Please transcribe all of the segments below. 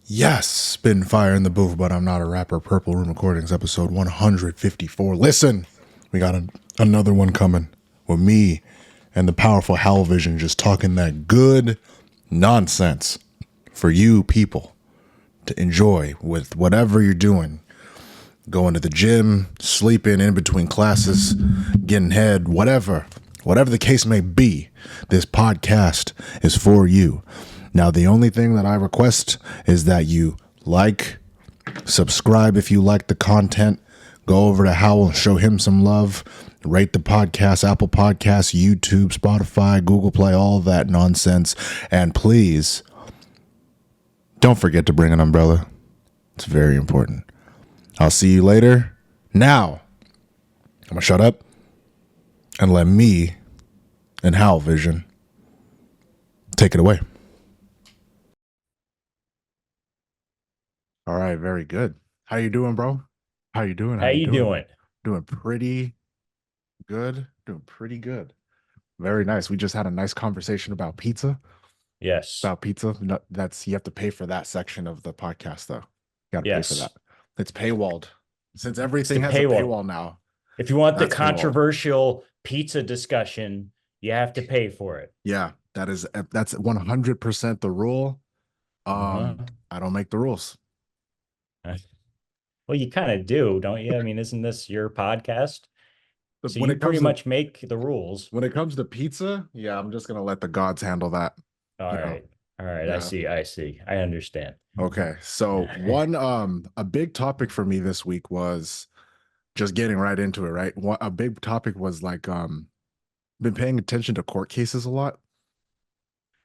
Yes, spitting fire in the booth, but I'm not a rapper. Purple Room Recordings, episode 154. Listen, we got another one coming with me and the powerful Howlvision just talking that good nonsense for you people to enjoy with whatever you're doing. Going to the gym, sleeping in between classes, getting head, whatever the case may be, this podcast is for you. Now, the only thing that I request is that you like, subscribe if you like the content, go over to Howl and show him some love, rate the podcast, Apple Podcasts, YouTube, Spotify, Google Play, all that nonsense. And please, don't forget to bring an umbrella. It's very important. I'll see you later. Now, I'm going to shut up and let me and Howlvision take it away. All right, very good. How you doing, bro? How you doing? How you doing? Doing pretty good. Doing pretty good. Very nice. We just had a nice conversation about pizza. Yes. About pizza. No, you have to pay for that section of the podcast, though. You got to pay for that. It's paywalled. Since everything has a paywall now. If you want the controversial pizza discussion, you have to pay for it. Yeah, that's 100% the rule. I don't make the rules. Well, you kind of do, don't you? I mean, isn't this your podcast? So you pretty much make the rules. When it comes to pizza, yeah, I'm just gonna let the gods handle that. All right. Yeah. I see. I understand. Okay. So a big topic for me this week was just getting right into it, right? A big topic was like been paying attention to court cases a lot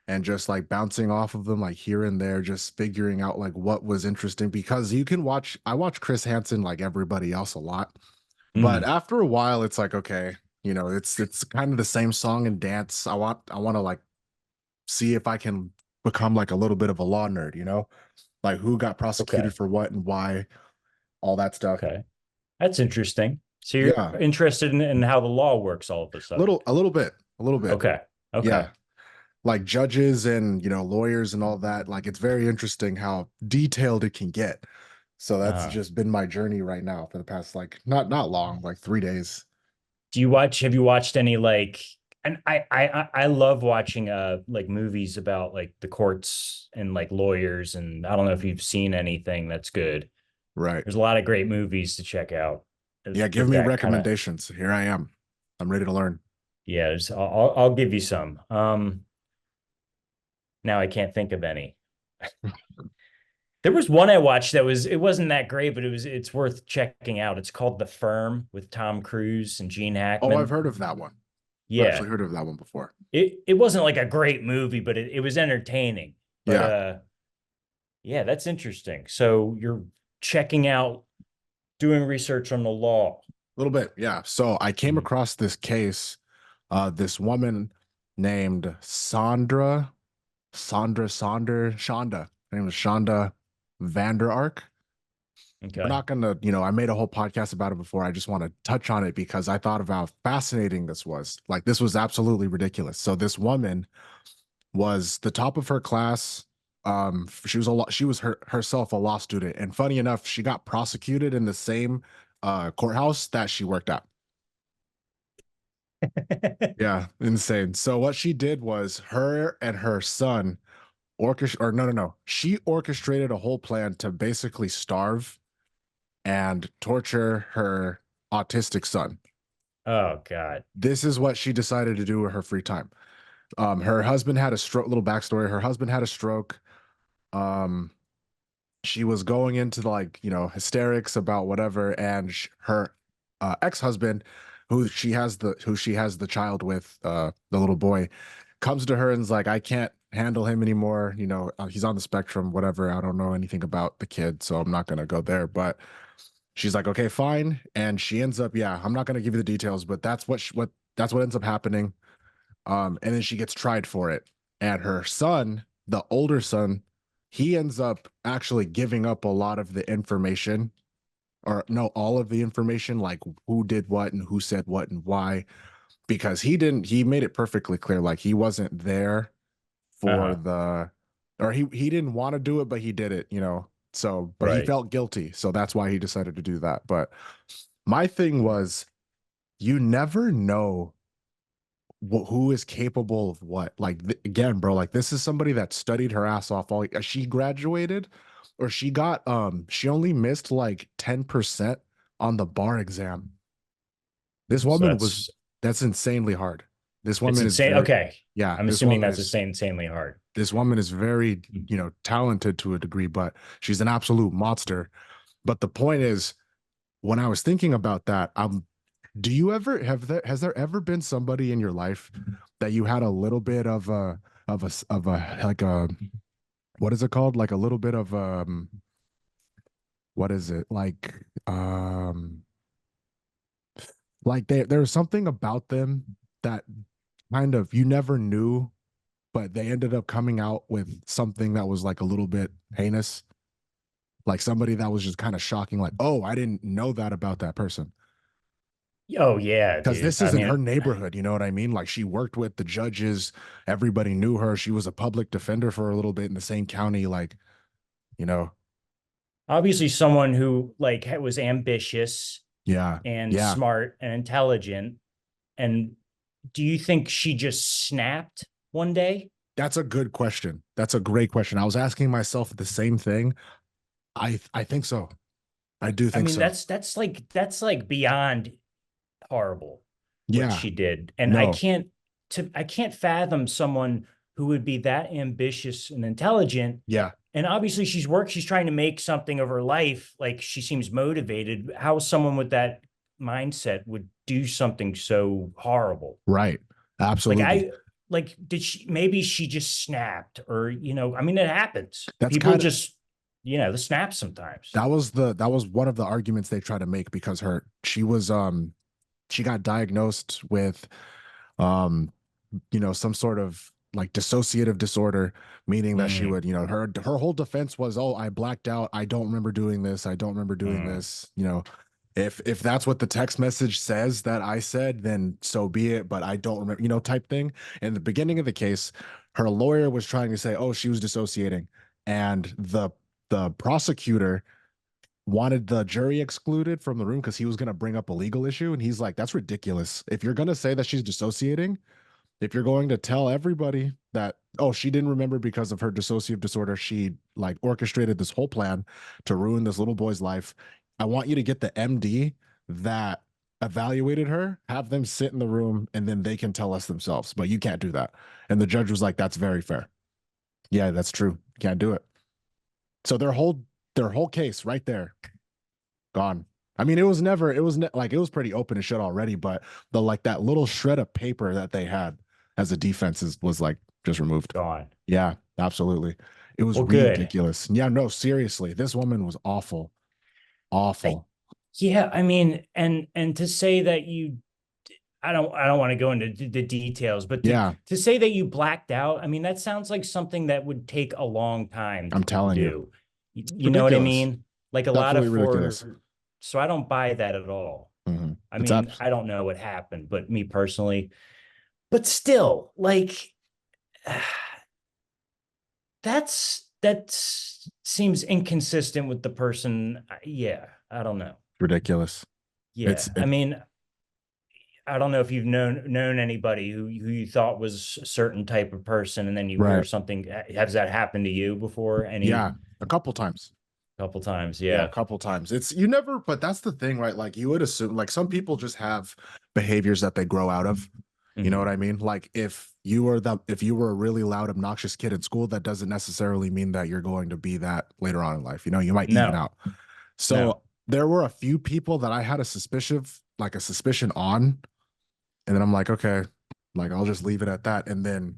and just like bouncing off of them like here and there, just figuring out like what was interesting, because I watch Chris Hansen like everybody else a lot. But after a while, it's like, okay, it's kind of the same song and dance. I want to like see if I can become like a little bit of a law nerd, like who got prosecuted for what and why, all that stuff. Okay, that's interesting. So you're interested in how the law works all of a sudden. A little bit. Okay. Yeah, like judges and lawyers and all that. Like it's very interesting how detailed it can get. So that's just been my journey right now for the past like not long, like 3 days. Have you watched any like, and I love watching like movies about like the courts and like lawyers, and I don't know if you've seen anything that's good. Right. There's a lot of great movies to check out. Yeah, give me recommendations. Here I am. I'm ready to learn. Yeah, I'll give you some. Now I can't think of any. There was one I watched it wasn't that great, but it's worth checking out. It's called The Firm with Tom Cruise and Gene Hackman. Oh, I've heard of that one. Yeah, I've actually heard of that one before. It wasn't like a great movie, but it was entertaining. But, yeah, that's interesting. So you're checking out, doing research on the law. A little bit, yeah. So I came across this case, this woman named Shonda. Her name was Shonda Vander Ark. Okay. We're not gonna, I made a whole podcast about it before. I just want to touch on it because I thought of how fascinating this was. Like, this was absolutely ridiculous. So this woman was the top of her class. She was herself a law student, and funny enough, she got prosecuted in the same courthouse that she worked at. Yeah, insane. So what she did was her and her son she orchestrated a whole plan to basically starve and torture her autistic son. Oh God. This is what she decided to do with her free time. Her husband had a stroke. Little backstory: her husband had a stroke. She was going into hysterics about whatever, and her ex-husband, who she has the child with, the little boy, comes to her and is like, I can't handle him anymore. He's on the spectrum, whatever. I don't know anything about the kid, so I'm not going to go there. But she's like, okay, fine. And she ends up, I'm not going to give you the details, but that's what ends up happening. And then she gets tried for it. And her son, the older son, he ends up actually giving up a lot of the information, or no, all of the information, like who did what and who said what and why, because he made it perfectly clear, like he wasn't there for or he didn't want to do it, but he did it, you know. So, but he Right. felt guilty, so that's why he decided to do that. But my thing was, you never know who is capable of what. Like again, bro, like this is somebody that studied her ass off all. She graduated, or she only missed like 10% on the bar exam. This So woman was That's insanely hard. This it's woman is insane. very Okay. Yeah, I'm assuming that's insanely hard. this woman is very, you know, talented to a degree, but she's an absolute monster. But the point is, when I was thinking about that, do you ever has there ever been somebody in your life that you had a little bit of a like a what is it called? Like a little bit of what is it? Like there's something about them that kind of you never knew, but they ended up coming out with something that was like a little bit heinous. Like somebody that was just kind of shocking, like, oh, I didn't know that about that person. Oh yeah, Because dude. this I isn't her mean, neighborhood, you know what I mean? Like she worked with the judges, everybody knew her. She was a public defender for a little bit in the same county, like, you know. obviously someone who like was ambitious Yeah. and Yeah. smart and intelligent. And do you think she just snapped one day? That's a good question. That's a great question. I was asking myself the same thing. I think so. I do I think mean, so. that's like beyond horrible what Yeah. she did. And No. I can't fathom someone who would be that ambitious and intelligent. Yeah. And obviously she's trying to make something of her life. Like she seems motivated. How someone with that mindset would do something so horrible? Right. Like Absolutely. I like did she maybe she just snapped or I mean it happens. That's People kind of just the snap sometimes. that was one of the arguments they try to make because her she got diagnosed with um you know, some sort of like dissociative disorder, meaning that she Mm, would, you know, her whole defense was, oh, I blacked out, I don't remember doing this, I don't remember doing mm. this, you know. If that's what the text message says that I said, then so be it, but I don't remember, you know, type thing. In the beginning of the case, her lawyer was trying to say, oh, she was dissociating, and the prosecutor wanted the jury excluded from the room because he was going to bring up a legal issue, and he's like, that's ridiculous. If you're going to say that she's dissociating, if you're going to tell everybody that, oh, she didn't remember because of her dissociative disorder, she like orchestrated this whole plan to ruin this little boy's life, I want you to get the MD that evaluated her, have them sit in the room, and then they can tell us themselves, but you can't do that. And the judge was like, that's very fair. Yeah, that's true. Can't do it. So their whole case right there gone. I mean, like it was pretty open and shut already, but the like that little shred of paper that they had as a defense was like just removed. Gone. Yeah, absolutely. It was Well, good. ridiculous. Yeah, no, seriously, this woman was awful, I, awful. yeah, I mean, and to say that I don't want to go into the details, but Yeah, to say that you blacked out, I mean, that sounds like something that would take a long time I'm to telling you, do. it's You know what I ridiculous. mean? Like a It's lot of absolutely ridiculous. for so I don't buy that at all. Hmm. I It's mean, abs- I don't know what happened, but me personally, but still, like that seems inconsistent with the person. Yeah, I don't know. ridiculous. Yeah, I mean, I don't know if you've known anybody who you thought was a certain type of person, and then you hear Right. something. Has that happened to you before? Any Yeah, a couple times. couple times? Yeah, a Yeah. couple times. It's you never, but that's the thing, right? Like you would assume, like some people just have behaviors that they grow out of. You know what Hmm. I mean? Like if you were a really loud, obnoxious kid in school, that doesn't necessarily mean that you're going to be that later on in life. You know, you might even No, out. no, So there were a few people that I had a suspicion on, and then I'm like, okay, like I'll just leave it at that. And then,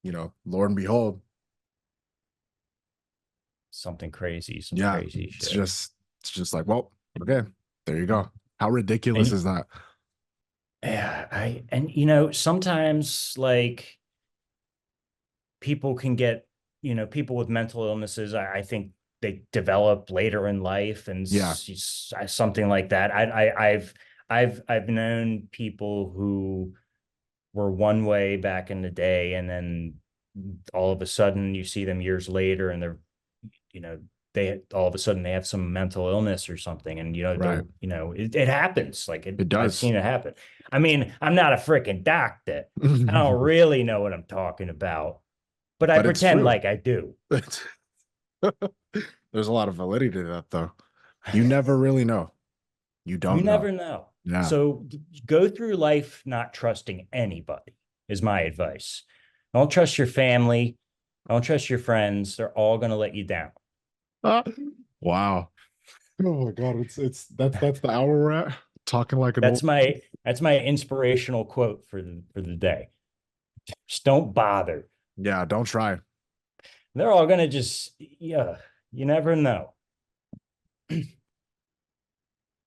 you know, Lord and behold, something crazy, some yeah, crazy it's shit. just it's just like, well, okay, there you go. How ridiculous And is that? yeah, and sometimes like people can get people with mental illnesses. I think they develop later in life, and Yeah. something like that. I've known people who were one way back in the day, and then all of a sudden you see them years later and they're, you know, they all of a sudden they have some mental illness or something, and Right. they're, it happens. Like It I've does. seen it happen. I mean, I'm not a freaking doctor. I don't really know what I'm talking about, but I But it's pretend true. like I do. There's a lot of validity to that, though. You never really know. You You don't know. never know. Yeah. So go through life not trusting anybody is my advice. Don't trust your family. Don't trust your friends. They're all going to let you down. Ah, wow. Oh my God. That's the hour we're at. Talking like an old. That's my inspirational quote for the day. Just don't bother. Yeah, don't try. They're all going to just, yeah, you never know.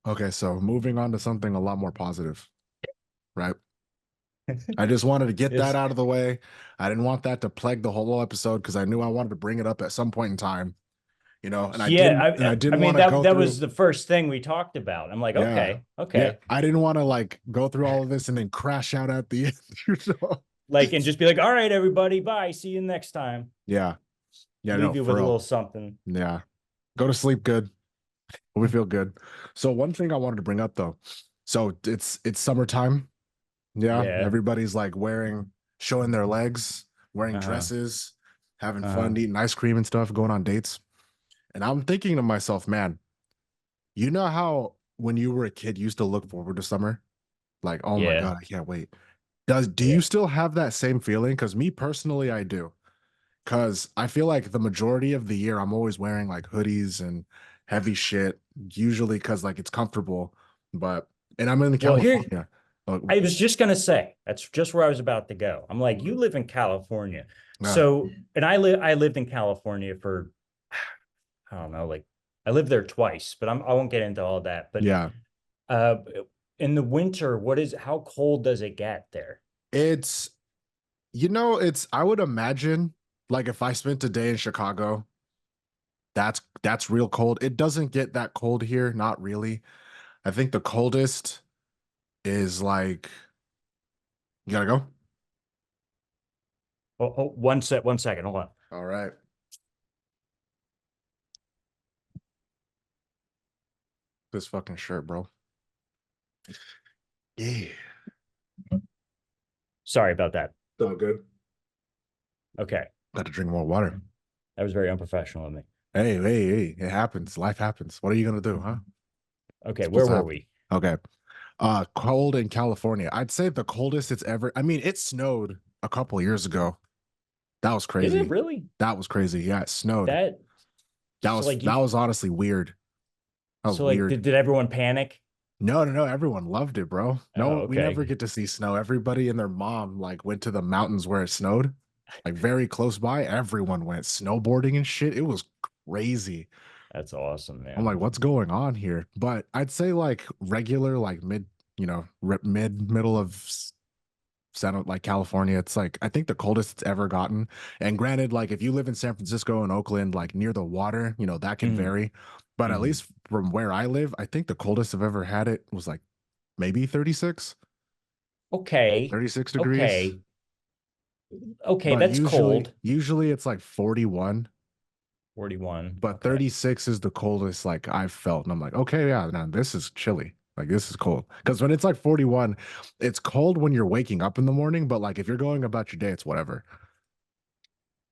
Okay, so moving on to something a lot more positive, right? I just wanted to get that Yes. out of the way. I didn't want that to plague the whole episode because I knew I wanted to bring it up at some point in time, and I Yeah, didn't and I I didn't mean want to that go that was through. the first thing we talked about. I'm like, Yeah. okay, Yeah, okay. I didn't want to like go through all of this and then crash out at the end. Like, and just be like, all right, everybody, bye. See you next time. Yeah. Yeah, no, Leave you with for a little real. something. Yeah. Go to sleep good. We feel good. So one thing I wanted to bring up though. So it's summertime. Yeah, Yeah. everybody's like showing their legs, wearing Uh-huh. dresses, having fun, Uh-huh. eating ice cream and stuff, going on dates. And I'm thinking to myself, man, you know how when you were a kid, you used to look forward to summer? Like, oh my Yeah. God, I can't wait. Do Yeah. you still have that same feeling? Because me personally, I do. Because I feel like the majority of the year, I'm always wearing like hoodies and heavy shit, usually because like it's comfortable. But, and I'm in Well, here, California. Uh, I was just gonna say, that's just where I was about to go. I'm like, you live in California. uh, So, and I lived in California for, I don't know, like I lived there twice, but I won't get into all that. But yeah, uh in the winter, how cold does it get there? it's, I would imagine like if I spent a day in Chicago, that's real cold. It doesn't get that cold here, not really. I think the coldest is like, you gotta go. One second, hold on. All right. This fucking shirt, bro. Yeah. Sorry about that. So good. Okay. Got to drink more water. That was very unprofessional of me. Hey. It happens. Life happens. What are you gonna do, huh? Okay, It's where supposed to were happen. we? Okay. Cold in California. I'd say the coldest it's ever. I mean, it snowed a couple years ago. That was Did it crazy. really? That was crazy. Yeah, it snowed. That That so was like that you was honestly weird. That was so like weird. did everyone panic? No. Everyone loved it, bro. No, Oh, we never okay. get to see snow. Everybody and their mom like went to the mountains where it snowed, like very close by. Everyone went snowboarding and shit. It was crazy. That's awesome, I'm like, man. what's going on here? But I'd say like regular, like middle of like California. It's like I think the coldest it's ever gotten. And granted, like if you live in San Francisco and Oakland, like near the water, that can Hmm. vary. But at Hmm. least from where I live, I think the coldest I've ever had it was like maybe 36, Okay. 36 degrees. Okay. Okay, But that's cold. usually it's like 41, 41. but Okay. 36 is the coldest like I've felt. And I'm like, okay, yeah, now this is chilly. Like this is cold. Because when it's like 41, it's cold when you're waking up in the morning, but like if you're going about your day, it's whatever.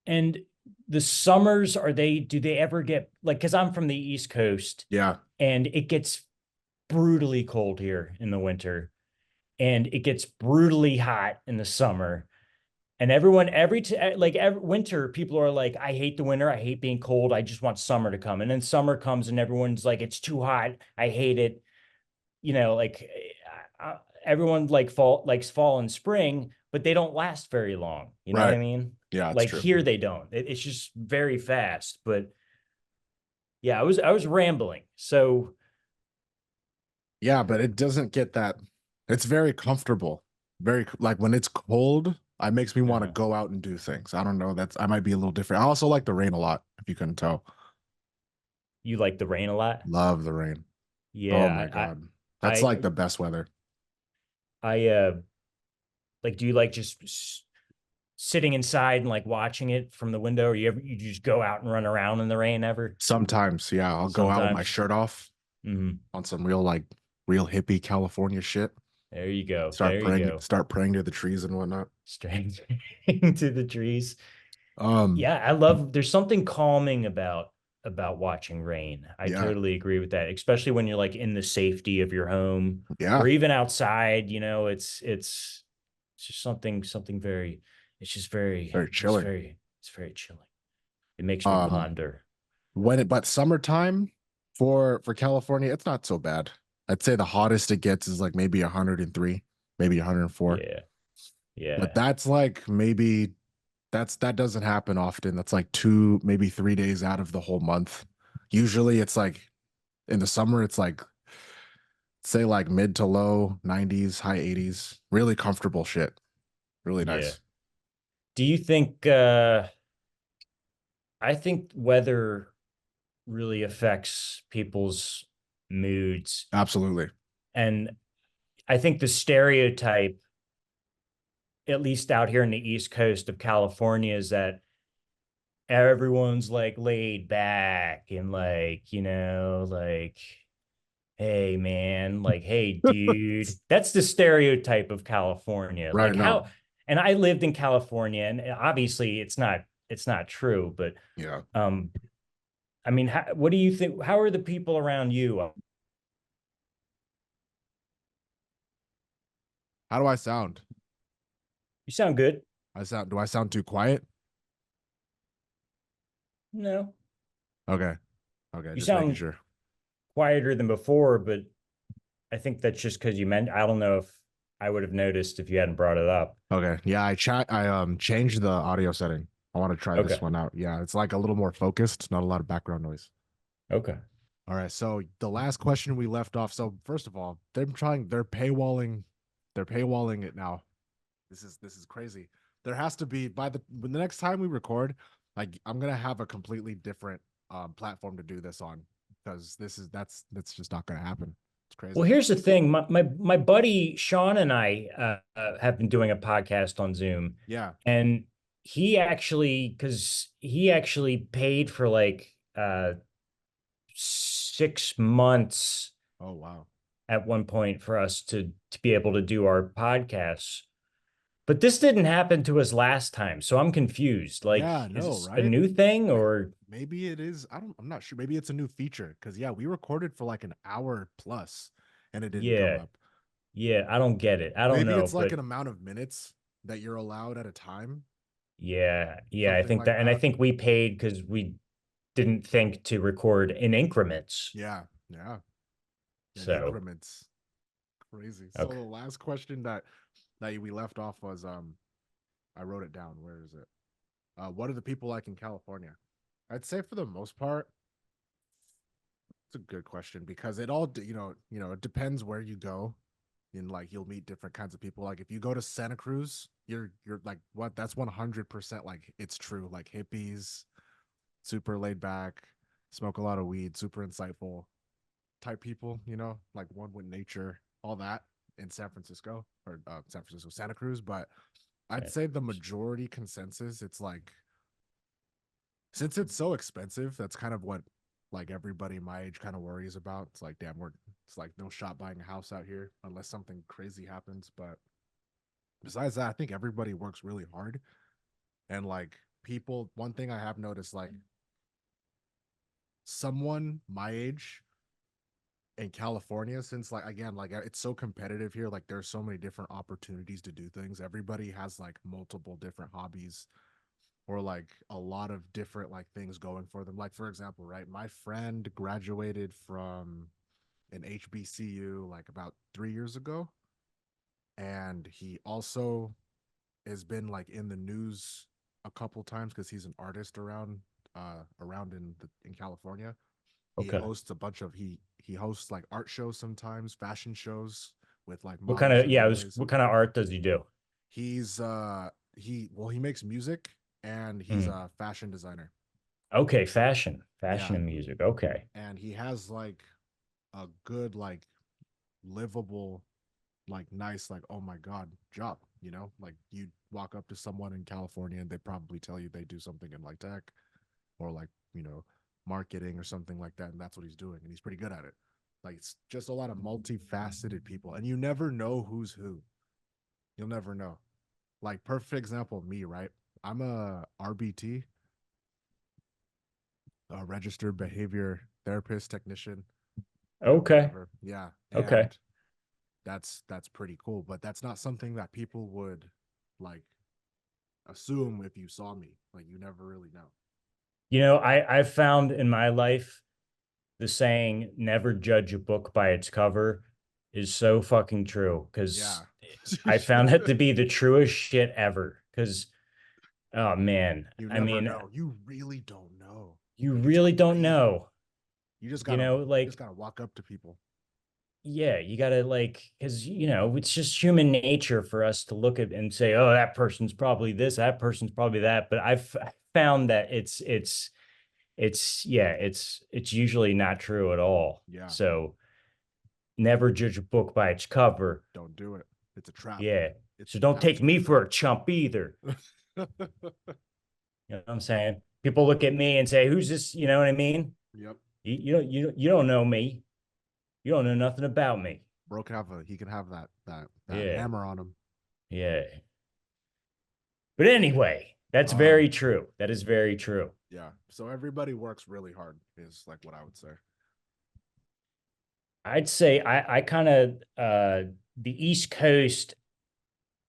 And the summers, do they ever get like, because I'm from the East Coast Yeah. and it gets brutally cold here in the winter and it gets brutally hot in the summer. And everyone, every winter, people are like, I hate the winter. I hate being cold. I just want summer to come. And then summer comes and everyone's like, it's too hot. I hate it. Like everyone likes fall and spring, but they don't last very long. You know what Right. I mean? Yeah, it's Like true. here they don't. It's just very fast. But yeah, I was rambling. So Yeah, but it doesn't get that. It's very comfortable. Very like when it's cold, it makes me want to uh, go out and do things. I don't know. I might be a little different. I also like the rain a lot, if you couldn't tell. you like the rain a lot? Love the rain. Oh my Yeah, God. I That's like I the best weather. I like. Do you like just sitting inside and like watching it from the window, or you just go out and run around in the rain ever? Sometimes, yeah, I'll go out with my Sometimes. shirt off Hmm. on some real hippie California shit. There you go. Start There you praying, go. start praying to the trees and whatnot. Straight into the trees. Um, Yeah, I love there's something calming about watching rain. I yeah, totally agree with that, especially when you're like in the safety of your home yeah, or even outside, it's just something very very chilling. it's very chilling. It makes me Um, ponder. but summertime for California, it's not so bad. I'd say the hottest it gets is like maybe 103, maybe 104. Yeah. But Yeah. that's like maybe that doesn't happen often. That's like 2, maybe 3 days out of the whole month. Usually it's like in the summer, it's like say like mid to low 90s, high 80s. Really comfortable shit. Really Yeah. nice. Do you think I think weather really affects people's moods, Absolutely. and I think the stereotype, at least out here in the East Coast of California, is that everyone's like laid back and like, like, hey man, like, hey dude. That's the stereotype of California. Right. Like No. how, and I lived in California, and obviously it's not true, but Yeah. um I mean, what do you think? How are the people around you? How do I sound? You sound good. Do I sound too quiet? No, Okay. Okay. you Just making sound sure. quieter than before, but I think that's just because you meant, I don't know if I would have noticed if you hadn't brought it up. Okay. Yeah. I changed the audio setting. I want to try this Okay. one out. Yeah. It's like a little more focused, not a lot of background noise. Okay. All right. So the last question we left off. So first of all, they're paywalling it now. This is crazy. There has to be by the next time we record, like I'm gonna have a completely different platform to do this on because that's just not gonna happen. It's Well, crazy. here's the thing. My buddy Sean and I have been doing a podcast on Zoom, Yeah. and because he actually paid for like 6 months Oh wow. at one point for us to be able to do our podcasts. But this didn't happen to us last time, so I'm confused. Like, Yeah. is No. this a Right. new thing or? Maybe it is. I'm not sure. Maybe it's a new feature because yeah, we recorded for like an hour plus and it didn't come Yeah, up. yeah, I don't get it. I don't Maybe know, it's like but an amount of minutes that you're allowed at a time, yeah, yeah, I something think like that, and I that. think we paid because we didn't think to record in increments. Yeah. Yeah. And So, increments. Crazy. So the okay. last question that we left off was I wrote it down. Where is it? What are the people like in California? I'd say for the most part, it's a good question because it all it depends where you go. And like you'll meet different kinds of people. Like if you go to Santa Cruz, you're like what? That's 100% like it's true. Like hippies, super laid back, smoke a lot of weed, super insightful type people. Like one with nature, all that in San Francisco or Santa Cruz. But I'd say the majority consensus, it's like since it's so expensive, that's kind of what like everybody my age kind of worries about. It's like, damn, it's like no shot buying a house out here unless something crazy happens. But besides that, I think everybody works really hard. And like people, one thing I have noticed, like someone my age in California, since like again, like it's so competitive here, like there's so many different opportunities to do things. Everybody has like multiple different hobbies or like a lot of different like things going for them. Like for example, right, my friend graduated from an HBCU like about 3 years ago, and he also has been like in the news a couple times because he's an artist around in California. He Okay. hosts a bunch of he hosts like art shows sometimes, fashion shows with like What kind models of, and yeah, runways. what kind of art does he do? He makes music and he's Mm. a fashion designer. Okay, fashion Yeah, and music. Okay. and he has like a good like livable like nice like oh my god job. You know, like you walk up to someone in California and they probably tell you they do something in like tech or like, marketing or something like that. And that's what he's doing. And he's pretty good at it. Like it's just a lot of multifaceted people. And you never know who's who. You'll never know. Like perfect example, me, right? I'm a RBT, a registered behavior therapist technician, Okay. whatever. Yeah. Okay. And that's pretty cool. But that's not something that people would like assume if you saw me. Like you never really know. I've found in my life the saying "never judge a book by its cover" is so fucking true because Yeah. I found it to be the truest shit ever. Because oh man, You I never mean, know. You really don't know. you It's really don't crazy. know. You just You gotta know, you just like gotta walk up to people. yeah, you gotta like because it's just human nature for us to look at and say, oh, that person's probably this, that person's probably that. But I've found that it's usually not true at all. Yeah. So never judge a book by its cover. Don't do it. It's a trap. Yeah. It's So an don't take me absolute for trap. a chump either. You know what I'm saying? People look at me and say, "Who's this?" You know what I mean? Yep. You don't know me. You don't know nothing about me. Bro can have he can have that Yeah. hammer on him. Yeah. But anyway, that's Um, very true. That is very true. yeah. So everybody works really hard is like what I would say. I'd say I kind of the East Coast,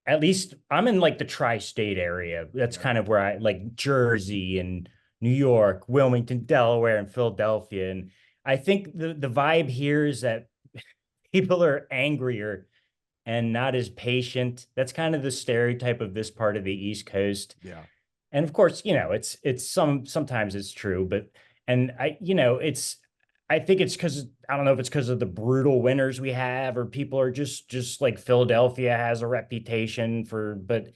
at least I'm in like the tri-state area. That's Yeah. kind of where I like Jersey and New York, Wilmington, Delaware, and Philadelphia. And I think the vibe here is that people are angrier and not as patient. That's kind of the stereotype of this part of the East Coast. Yeah. And of course, it's sometimes it's true, but and I think it's because I don't know if it's because of the brutal winters we have, or people are just like Philadelphia has a reputation for, but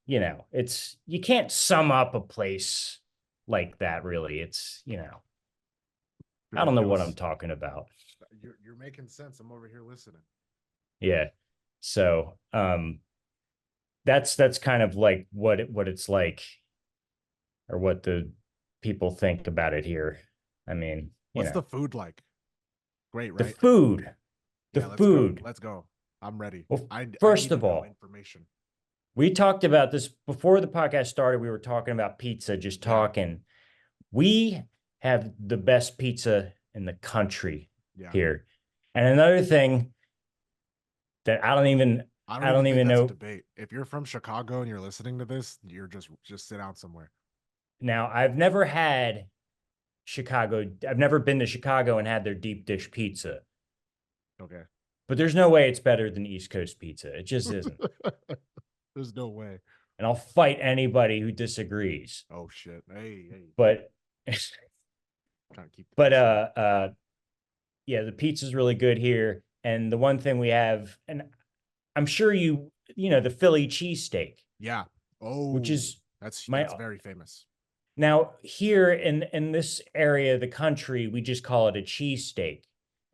it's you can't sum up a place like that really. I don't know what I'm Ridiculous. talking about. You're making sense. I'm over here listening. Yeah. So that's kind of like what it's like or what the people think about it here. I mean, What's the food like? Great, the right? food, the Yeah, let's go. food. Let's go. I'm ready. Well, I first need to of know all, information. we talked about this before the podcast started. We were talking about pizza, just Yeah. talking. We have the best pizza in the country Yeah. here. And another thing that I don't I even don't think even that's a know. debate. If you're from Chicago and you're listening to this, you're just sit down somewhere. Now, I've never had Chicago. I've never been to Chicago and had their deep dish pizza, Okay. but there's no way it's better than East Coast pizza. It just isn't. There's no way. And I'll fight anybody who disagrees. Oh shit. Hey, hey. But Trying to keep the but peace here. yeah, the pizza's really good here. And the one thing we have, and I'm sure the Philly cheesesteak, Yeah. which Oh, is my that's very famous. now here in this area of the country, we just call it a cheesesteak.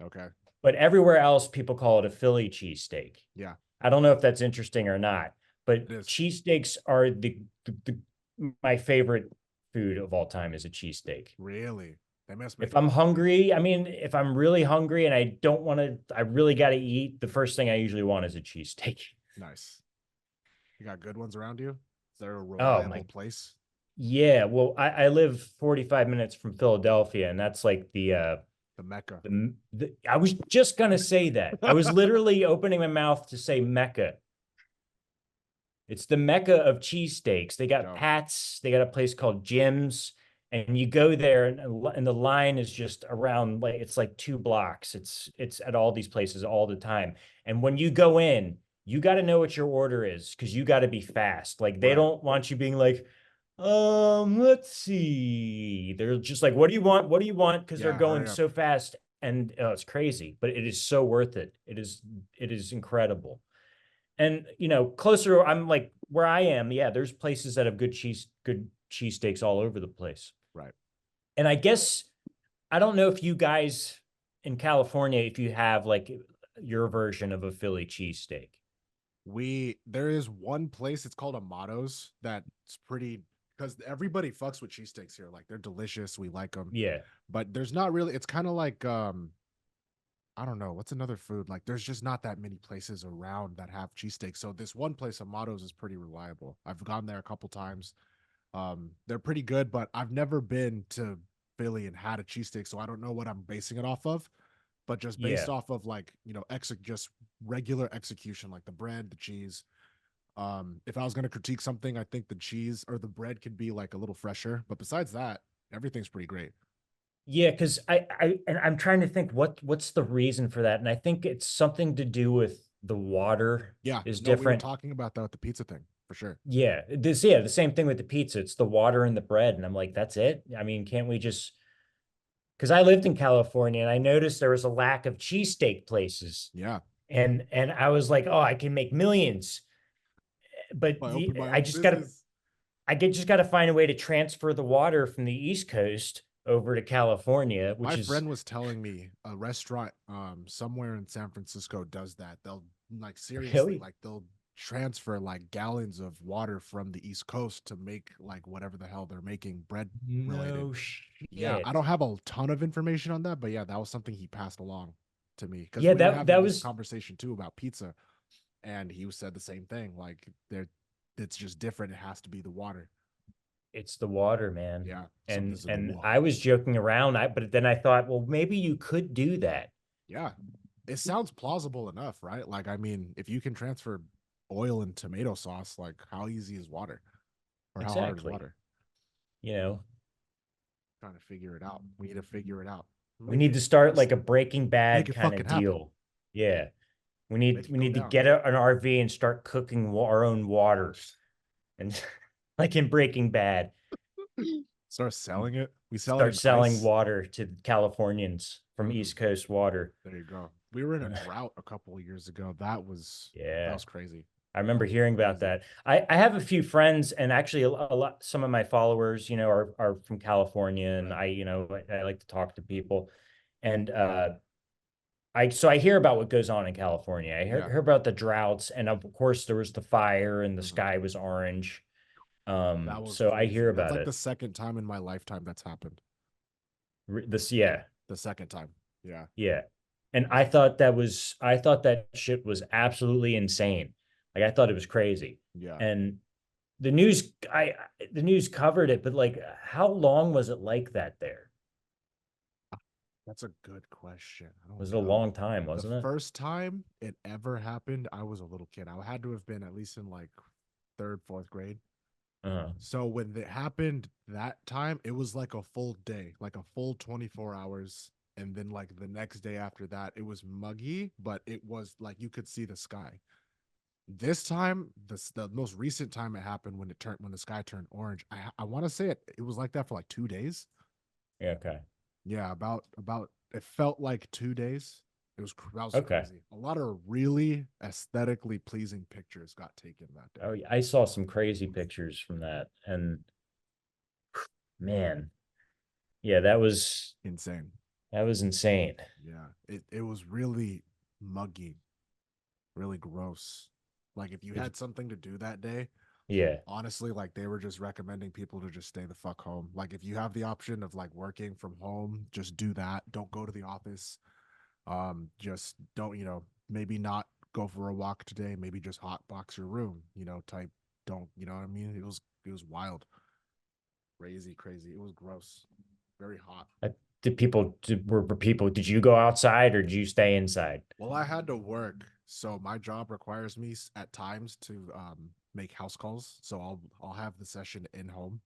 Okay. But everywhere else, people call it a Philly cheesesteak. Yeah, I don't know if that's interesting or not, but it is. cheesesteaks are my favorite food of all time is a cheesesteak. Really. They must make If it I'm look good. hungry, I mean, if I'm really hungry and I don't want to, I really got to eat, the first thing I usually want is a cheesesteak. Nice. You got good ones around you? Is there a Oh reliable my, place? yeah. Well, I live 45 minutes from Philadelphia, and that's like The Mecca. I was just gonna say that. I was literally opening my mouth to say Mecca. It's the Mecca of cheesesteaks. They got Yo. Pat's. They got a place called Jim's, and you go there, and the line is just around like it's like 2 blocks. It's at all these places all the time. And when you go in, you got to know what your order is because you got to be fast. Like they Right. don't want you being like, let's see. They're just like, what do you want? What do you want? Because they're Yeah, going hurry up. so fast, and it's crazy, but it is so worth it. It is incredible. And closer, I'm like where I am. Yeah, there's places that have good cheesesteaks all over the place. Right. And I guess I don't know if you guys in California, if you have like your version of a Philly cheesesteak. There is one place, it's called Amato's, that's pretty, because everybody fucks with cheesesteaks here. Like they're delicious. We like them. Yeah. But there's not really, it's kind of like I don't know, what's another food? Like there's just not that many places around that have cheesesteaks. So this one place, Amato's, is pretty reliable. I've gone there a couple times. They're pretty good, but I've never been to Philly and had a cheesesteak, so I don't know what I'm basing it off of. But just based Yeah. off of like, just regular execution, like the bread, the cheese. If I was gonna critique something, I think the cheese or the bread could be like a little fresher. But besides that, everything's pretty great. Yeah, because and I'm trying to think what's the reason for that. And I think it's something to do with the water Yeah, is no, we were different. talking about that with the pizza thing for sure. Yeah, the same thing with the pizza. It's the water and the bread. And I'm like, that's it? I mean, can't we just because I lived in California and I noticed there was a lack of cheesesteak places. Yeah, And I was like, oh, I can make millions. But I opened my I own just gotta business. just gotta find a way to transfer the water from the East Coast over to California, My which is friend was telling me a restaurant somewhere in San Francisco does that. They'll like seriously really like they'll transfer like gallons of water from the East Coast to make like whatever the hell they're making bread related. no Yeah, I shit. don't have a ton of information on that, but yeah, that was something he passed along to me because Yeah, we were that having this was conversation too about pizza, and he said the same thing. Like there, it's just different. It has to be the water. it's the water, man. Yeah, And something's in the water. I was joking around, but then I thought, well, maybe you could do that. Yeah, it sounds plausible enough, right? Like, I mean, if you can transfer oil and tomato sauce, like how easy is water, or how hard is Exactly. water? You know, Trying to figure it out. We need to figure it out. we Make need it, to start just like a Breaking make Bad it kind fucking of happen. deal. Yeah. Make it We go need to down. get an RV and start cooking our own water. And like in Breaking Bad, Start selling it. We sell it start in selling ice. water to Californians from Mm, East Coast water. there you go. We were in a drought a couple of years ago. That Yeah. was crazy. I remember hearing about Crazy. that. I have a few friends and actually a lot some of my followers, are from California and Right. I like to talk to people. And I hear about what goes on in California. Yeah. hear about the droughts and of course there was the fire and the Mhm. sky was orange. That was So I hear crazy. That's about like the it. second time in my lifetime that's happened. This yeah, The second time. Yeah. yeah. And That's insane. I thought that shit was absolutely insane. Like I thought it was crazy. Yeah. And the news the news covered it, but like how long was it like that there? That's a good question. I Was don't it a know. long time, The wasn't it? first time it ever happened, I was a little kid. I had to have been at least in like third, fourth grade. Uh, So when it happened that time, it was like a full day, like a full 24 hours. And then like the next day after that, it was muggy, but it was like you could see the sky. This time, the most recent time it happened when the sky turned orange. I want to say it was like that for like 2 days. yeah, okay. Yeah, about it felt like 2 days. That was Okay. crazy. A lot of really aesthetically pleasing pictures got taken that day. Oh, yeah, I saw some crazy pictures from that. And man, yeah, Insane. that was insane. Yeah, it was really muggy, really gross. Like if you It's had something to do that day, yeah. honestly, like they were just recommending people to just stay the fuck home. Like if you have the option of like working from home, just do that. Don't go to the office. Just don't, maybe not go for a walk today. Maybe just hot box your room, type. Don't, you know what I mean? It was wild, crazy, crazy. It was gross, very hot. Were people, did you go outside or did you stay inside? Well, I had to work, so my job requires me at times to make house calls. So I'll have the session in home.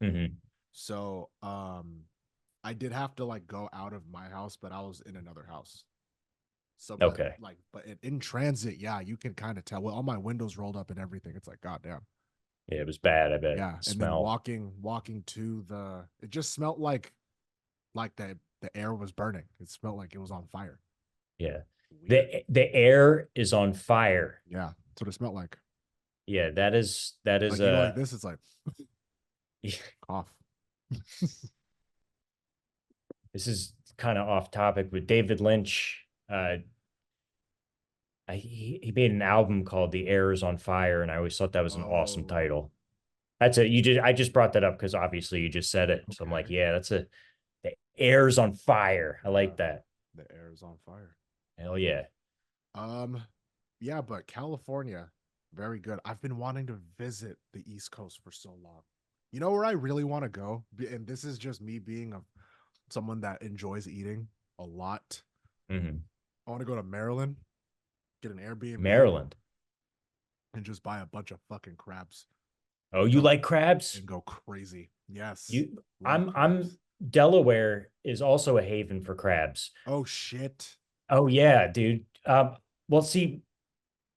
Hmm. So I did have to like go out of my house, but I was in another house. So, but Okay. like, but in transit, yeah, you can kind of tell. Well, all my windows rolled up and everything. It's like, goddamn. Yeah, it was bad, I bet. Yeah. And then Smell. walking to it just smelled like the air was burning. It smelled like it was on fire. Yeah. Weird. The air is on fire. Yeah. That's what it smelled like. Yeah, that is Like you go like this, it's like cough. this is kind of off topic, but David Lynch He made an album called The Air is on Fire, and I always thought that was an awesome Oh, title. That's it. I just brought that up because obviously you just said it. So I'm like, okay. yeah, The Air's on Fire. I Yeah, like that. the air is on fire. Hell yeah. Um, yeah, but California, very good. I've been wanting to visit the East Coast for so long. You know where I really want to go? And this is just me being someone that enjoys eating a lot. Mhm. I want to go to Maryland, get an Airbnb, Maryland. and just buy a bunch of fucking crabs Oh, and you go like crabs? and go crazy. Yes, You love I'm crabs. Delaware is also a haven for crabs. Oh shit. Oh yeah, dude. Well, see,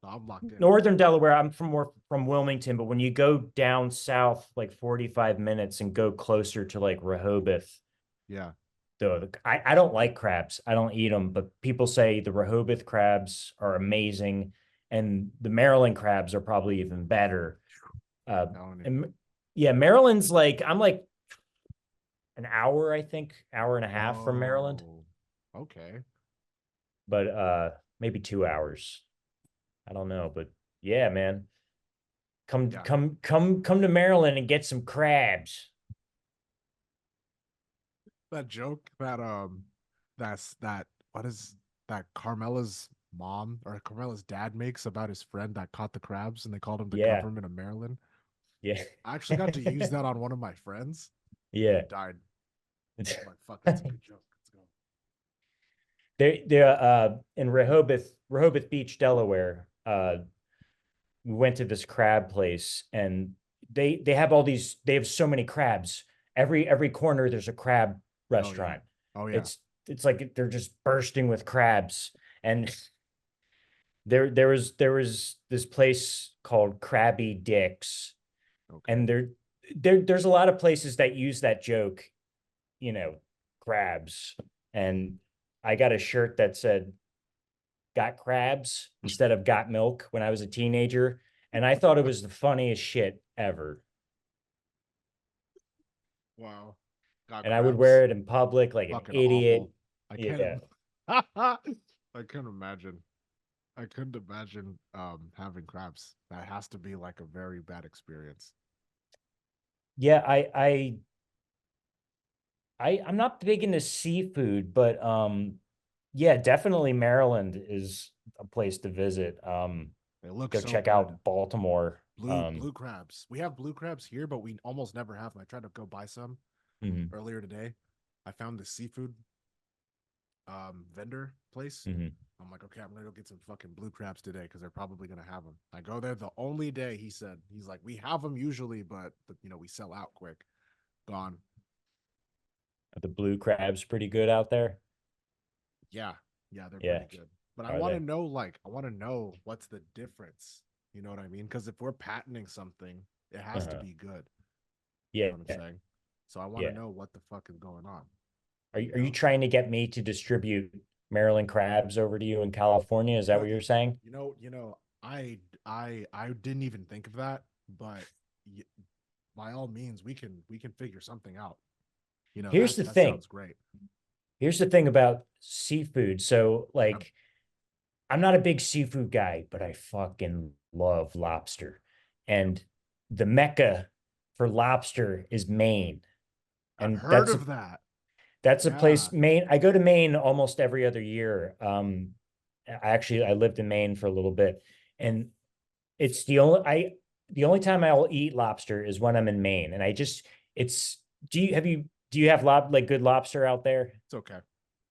I'm locked in. northern Delaware, I'm from Wilmington, but when you go down south like 45 minutes and go closer to like Rehoboth, Yeah. I don't like crabs. I don't eat them, but people say the Rehoboth crabs are amazing, and the Maryland crabs are probably even better. Telling you. And yeah, Maryland's like I'm like an hour, I think, hour and a half from Maryland, Oh, okay. but maybe 2 hours. I don't know, but yeah, man. Yeah. Come to Maryland and get some crabs. That joke that what is that Carmela's mom or Carmela's dad makes about his friend that caught the crabs and they called him the Yeah. government of Maryland. Yeah. I actually got to use that on one of my friends and he Yeah. died. I'm like, fuck, that's a good joke. Let's go. They're in Rehoboth Beach, Delaware. We went to this crab place and they have they have so many crabs. Every corner there's a crab Oh yeah. restaurant. Oh yeah. It's like they're just bursting with crabs. And there was this place called Krabby Dick's, and Okay. there's a lot of places that use that joke, you know, crabs. And I got a shirt that said "Got crabs" instead of "Got milk" when I was a teenager, and I thought it was the funniest shit ever. Wow. Got And I would wear crabs. it in public like an Fucking idiot. awful. I can't Yeah. I couldn't imagine. I couldn't imagine having crabs. That has to be like a very bad experience. Yeah, I'm not big into seafood, but yeah, definitely Maryland is a place to visit. They look Go so check good. out Baltimore. Blue crabs. We have blue crabs here, but we almost never have them. I tried to go buy some Mhm, earlier today. I found the seafood vendor place. mhm. I'm like, okay, I'm gonna go get some fucking blue crabs today because they're probably gonna have them. I go there the only day he said he's like, we have them usually, but we sell out quick. Gone. Are the blue crabs pretty good out there? Yeah, yeah, they're Yeah, pretty good. But I are want to they? know, like, I want to know what's the difference. You know what I mean? Because if we're patenting something, it has to Uh-huh. be good. You know Yeah, what I'm saying? So I want to yeah. know what the fuck is going on. Are you trying to get me to distribute Maryland crabs over to you in California? Is that No, what you're saying? I didn't even think of that, but y- by all means, we can figure something out. Here's the That thing. sounds great. Here's the thing about seafood. So, Yep. like, I'm not a big seafood guy, but I fucking love lobster. And the mecca for lobster is Maine. I've And heard of that. that's a Yeah. place, Maine. I go to Maine almost every other year. I lived in Maine for a little bit, and it's the only time I'll eat lobster is when I'm in Maine. And I just it's do you have like good lobster out there? It's okay.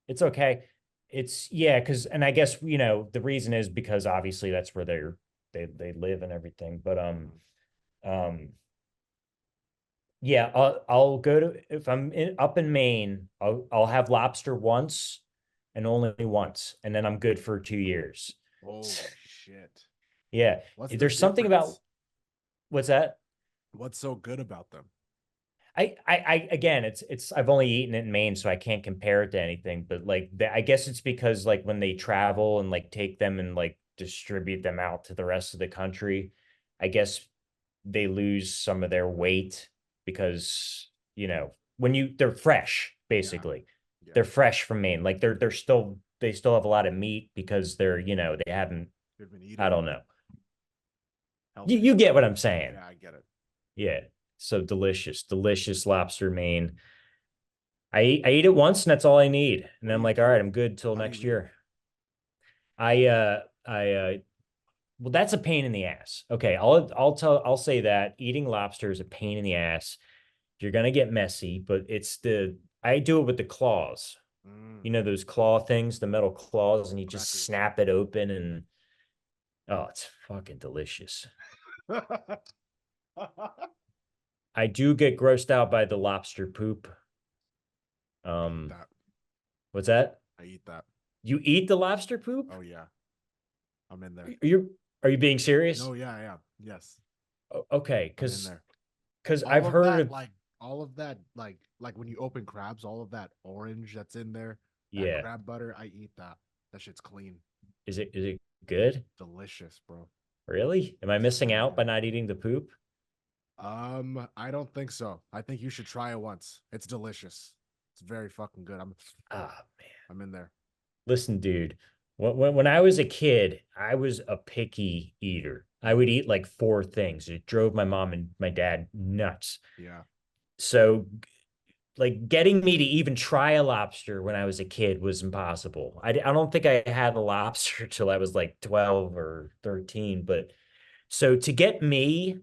It's okay. It's yeah, because and I guess the reason is because obviously that's where they live and everything. But Mhm. um yeah, I'll go to if up in Maine, I'll have lobster once and only once, and then I'm good for 2 years. Holy shit. Yeah, What's the there's something about difference? what's that? What's so good about them? I again, it's I've only eaten it in Maine, so I can't compare it to anything. But like, I guess it's because like when they travel and like take them and like distribute them out to the rest of the country, I guess they lose some of their weight because when they're fresh, Yeah. basically, Yeah. they're fresh from Maine. Like they still have a lot of meat because they haven't. You've been I eating don't know. You healthy. get what I'm saying. Yeah, I get it. Yeah. So delicious, delicious lobster main. I eat it once and that's all I need. And What do I'm you like, all eat? right, I'm good till How do you next eat it? year. Well, that's a pain in the ass. Okay, I'll say that eating lobster is a pain in the ass. You're gonna get messy, but I do it with the claws. Mm, You know those claw things, the metal claws, and you just crackers. snap it open and oh, it's fucking delicious. I do get grossed out by the lobster poop. I eat Um, that. what's that? I eat that. You eat the lobster poop? Oh yeah, I'm in there. Are you being serious? No, yeah, yeah, yes, Okay, I'm in because there. All I've of heard that, of all of that, like when you open crabs, all of that orange that's in there, that yeah. crab butter, I eat that. That shit's clean, Is it good? delicious, bro. Really? Am I It's missing very out good. by not eating the poop? I don't think so. I think you should try it once. It's delicious. It's very fucking good. Ah, I'm in there. listen, dude. When I was a kid, I was a picky eater. I would eat like four things. It drove my mom and my dad nuts. Yeah. So, like, getting me to even try a lobster when I was a kid was impossible. I don't think I had a lobster till I was like 12 or 13. But so to get me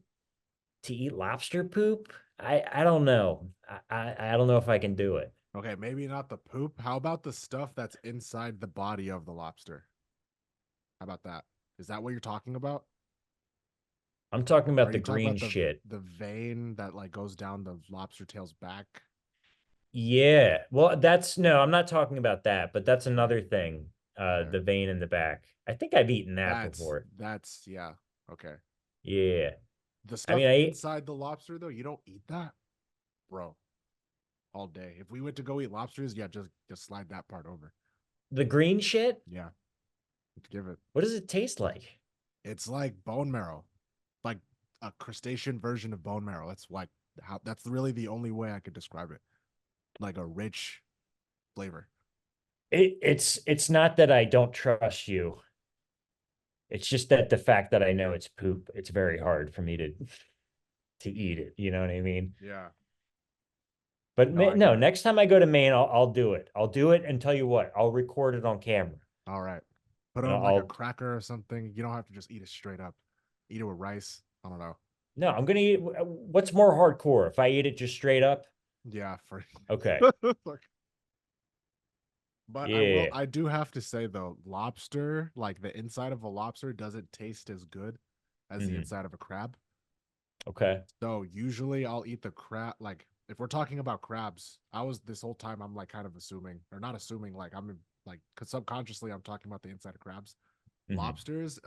to eat lobster poop, I don't know. I don't know if I can do it. Okay, maybe not the poop. How about the stuff that's inside the body of the lobster? How about that? Is that what you're talking about? I'm talking Or are about the you talking green about shit. the vein that like goes down the lobster tail's back? Yeah. Well, that's no, I'm not talking about that, but that's Okay. another thing. Okay. The vein in the back. I think I've eaten that before. That's yeah. Okay. Yeah. The I stuff mean, I ate inside the lobster though, you don't eat that, bro. All day. If we went to go eat lobsters, yeah, just slide that part over. the green shit. Yeah, let's give it. What does it taste like? It's like bone marrow, like a crustacean version of bone marrow. That's like how. That's really the only way I could describe it. Like a rich flavor. It's not that I don't trust you. It's just that the fact that I know it's poop, it's very hard for me to eat it. You know what I mean? Yeah. But No, I no, get it. next time I go to Maine, I'll do it. I'll do it and tell you what, I'll record it on camera. All right. Put it And on like a I'll cracker or something. You don't have to just eat it straight up. Eat it with rice. I don't know. no, I'm gonna eat. What's more hardcore? If I eat it just straight up? Yeah, for Okay. but Yeah. I do have to say though, lobster, like the inside of a lobster doesn't taste as good as the Hmm. inside of a crab. Okay. So usually I'll eat the crab. Like if we're talking about crabs, I was this whole time I'm like kind of assuming or not assuming like I'm like cause subconsciously I'm talking about the inside of crabs. Hmm. Lobsters,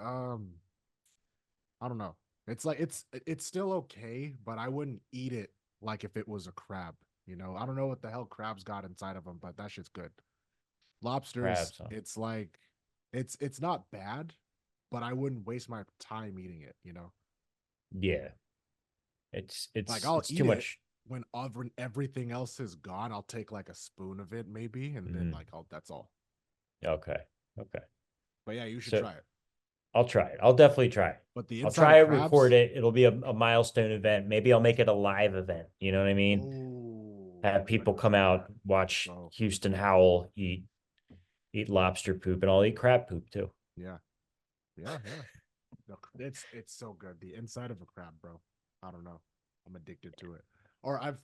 I don't know. It's like it's still okay, but I wouldn't eat it like if it was a crab. You know, I don't know what the hell crabs got inside of them, but that shit's good. Lobsters, Crabs, huh? it's like it's not bad, but I wouldn't waste my time eating it. You know, Yeah. It's like it's I'll it's too eat it much. when everything else is gone. I'll take like a spoon of it maybe, and then Hmm. like I'll that's all. Okay. Okay. But yeah, you should So try it. I'll try it. I'll definitely try it. But the I'll inside try of it, record crabs, it. It'll be a milestone event. Maybe I'll make it a live event. You know what I mean? oh, Have people let's come do out, that. Let's watch go. Houston Howl eat lobster poop, and I'll eat crab poop too. Yeah, yeah, yeah. No, it's so good. The inside of a crab, bro. I don't know. I'm addicted to it. Or I've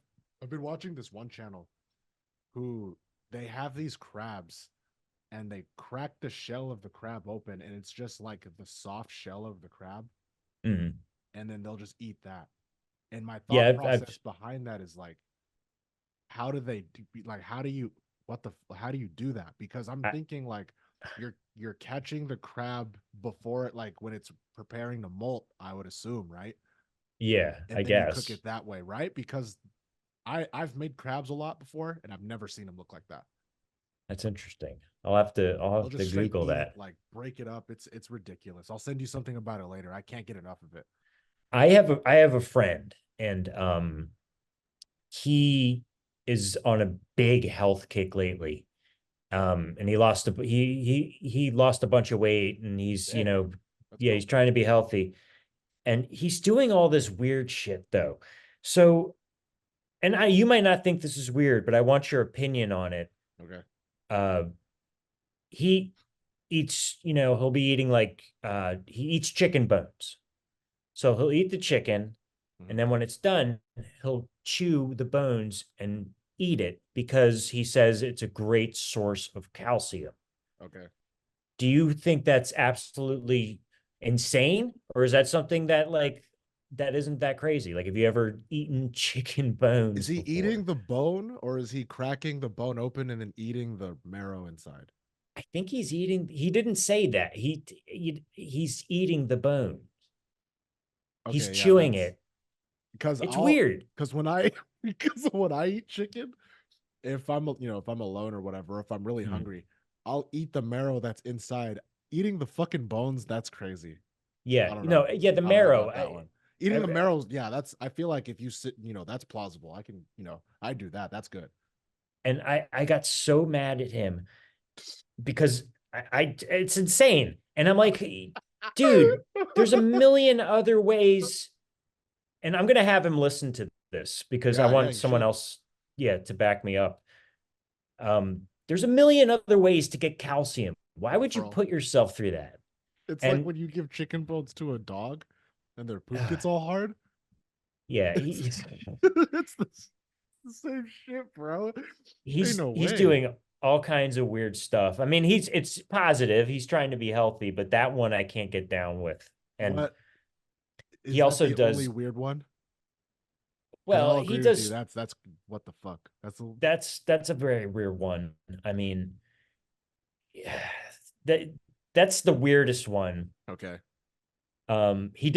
been watching this one channel who they have these crabs and they crack the shell of the crab open and it's just like the soft shell of the crab Mhm. and then they'll just eat that. And my Yeah, thought I've process behind that is like how do they do, like how do you how do you do that? Because I'm I, thinking like you're catching the crab before it like when it's preparing to molt, I would assume, right? yeah, And I then you cook guess it that way, right? Because I've made crabs a lot before and I've never seen them look like that. that's interesting. I'll They'll have to just straight Google eat it, that. like break it up. It's ridiculous. I'll send you something about it later. I can't get enough of it. I have a friend, and he is on a big health kick lately. And he lost a bunch of weight, and he's Damn. Let's Yeah, go. he's trying to be healthy. And he's doing all this weird shit though. So, and you might not think this is weird, but I want your opinion on it. Okay. Uh, he eats, he'll be eating like he eats chicken bones. So he'll eat the chicken, Hmm. and then when it's done, he'll chew the bones and eat it because he says it's a great source of calcium. Okay. Do you think that's absolutely insane, or is that something that that isn't that crazy? Like, have you ever eaten chicken Is bones he eating before? the bone or is he cracking the bone open and then eating the marrow inside? I think he's eating. He didn't say that. He's eating the bone. He's Okay, yeah, chewing that's it. because It's I'll weird. because when I because when I eat chicken, if I'm if I'm alone or whatever, if I'm really Mm. hungry, I'll eat the marrow that's inside. Eating the fucking bones, that's crazy. I Yeah, don't know. yeah, the I don't know marrow. about that one. Eating the I, marrows, yeah, that's I feel like if you sit, that's plausible. I can, I do that. That's good. and I got so mad at him because it's insane. And I'm like, dude, there's a million other ways. And I'm gonna have him listen to this because I Yeah, yeah, want you someone should. else, yeah, to back me up. There's a million other ways to get calcium. Why would you Bro. put yourself through that? It's like And when you give chicken bones to a dog and their poop gets all hard. yeah, It's the same shit, bro. Ain't no he's way. doing all kinds of weird stuff. I mean, it's positive. He's trying to be healthy, but that one I can't get down with. And What he is that also the only does weird one? Because well, I'll he agree with you. does That's what the fuck. that's a very weird one. I mean, that that's the weirdest one. Okay. He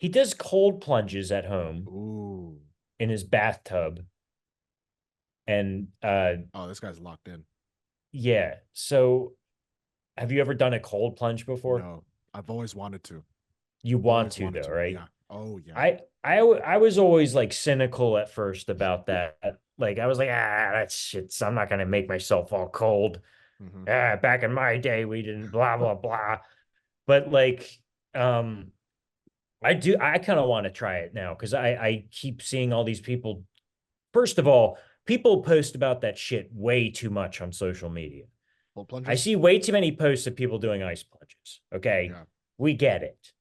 does cold plunges at home Ooh. in his bathtub. And Oh, this guy's locked in. yeah. So have you ever done a cold plunge before? No, I've always wanted to. You want Always to wanted though, to. right? Yeah. Oh yeah. I was always like cynical at first about that. Like I was like, that's shit. I'm not gonna make myself all cold. Hmm. Back in my day, we didn't blah blah blah. But like, um, I kind of want to try it now because I keep seeing all these people. First of all, people post about that shit way too much on social media. Full I plunges. see way too many posts of people doing ice plunges. Okay. Yeah. We get it.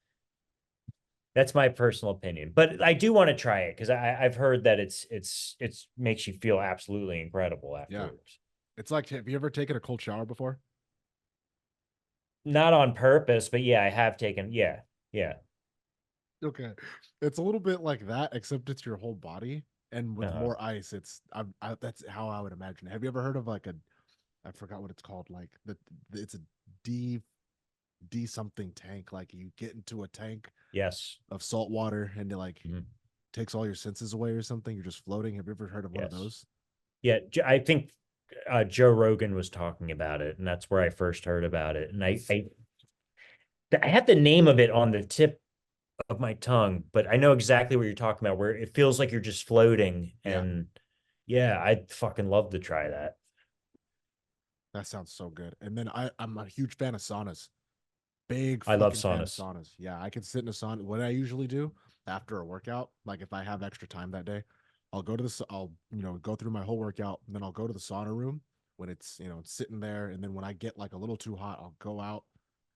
That's my personal opinion. But I do want to try it because I've heard that it's makes you feel absolutely incredible Yeah. afterwards. It's like, have you ever taken a cold shower before? Not on purpose, but yeah, I have taken, yeah, yeah. Okay. It's a little bit like that, except it's your whole body. And with Uh-huh. more ice, that's how I would imagine. Have you ever heard of like I forgot what it's called. Like it's a D D something tank. Like you get into a tank Yes. of salt water and it like Mhm. takes all your senses away or something. You're just floating. Have you ever heard of one of Yes. those? Yeah. I think Joe Rogan was talking about it, and that's where I first heard about it. And It's I had the name of it on the tip of my tongue, but I know exactly what you're talking about, where it feels like you're just floating. yeah, And yeah, I'd fucking love to try that. that sounds so good. And then I'm a huge fan of saunas. Big I love fucking fan of saunas. saunas. Yeah, I can sit in a sauna. What I usually do after a workout, like if I have extra time that day, I'll go through my whole workout, and then I'll go to the sauna room when it's sitting there, and then when I get like a little too hot, I'll go out,